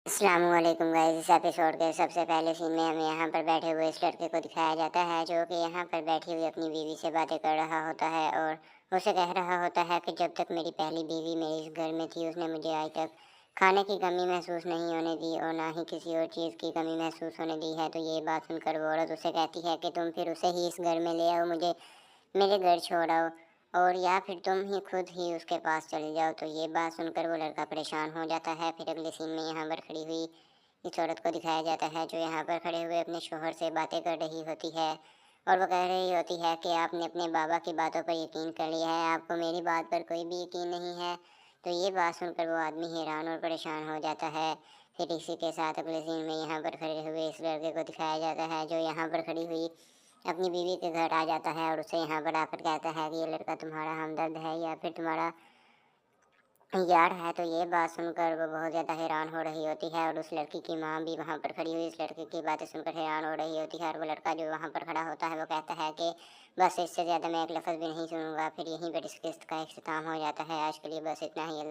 अस्सलामुअलैकुम गाइस। इस एपिसोड के सबसे पहले सीन में हमें यहाँ पर बैठे हुए इस लड़के को दिखाया जाता है जो कि यहाँ पर बैठी हुई अपनी बीवी से बातें कर रहा होता है और उसे कह रहा होता है कि जब तक मेरी पहली बीवी मेरे इस घर में थी उसने मुझे आज तक खाने की कमी महसूस नहीं होने दी और ना ही किसी और चीज़ की कमी महसूस होने दी है। तो ये बात सुनकर वो औरत उसे कहती है कि तुम फिर उसे ही इस घर में ले आओ, मुझे मेरे घर छोड़ आओ, और या फिर तुम ही खुद ही उसके पास चले जाओ। तो ये बात सुनकर वो लड़का परेशान हो जाता है। फिर अगले सीन में यहाँ पर खड़ी हुई इस औरत को दिखाया जाता है जो यहाँ पर खड़े हुए अपने शोहर से बातें कर रही होती है और वो कह रही होती है कि आपने अपने बाबा की बातों पर यकीन कर लिया है, आपको मेरी बात पर कोई भी यकीन नहीं है। तो ये बात सुनकर वो आदमी हैरान और परेशान हो जाता है। फिर इसी के साथ अगले सीन में यहाँ पर खड़े हुए इस लड़के को दिखाया जाता है जो यहाँ पर खड़ी हुई अपनी बीवी के घर आ जाता है और उसे यहाँ पर आकर कहता है कि ये लड़का तुम्हारा हमदर्द है या फिर तुम्हारा यार है। तो ये बात सुनकर वो बहुत ज़्यादा हैरान हो रही होती है और उस लड़की की माँ भी वहाँ पर खड़ी हुई इस लड़के की बातें सुनकर हैरान हो रही होती है। और वो लड़का जो वहाँ पर खड़ा होता है वो कहता है कि बस इससे ज़्यादा मैं एक लफ्ज़ भी नहीं सुनूंगा। फिर यहीं पर इस किस्त का इख्तिताम हो जाता है। आज के लिए बस इतना ही।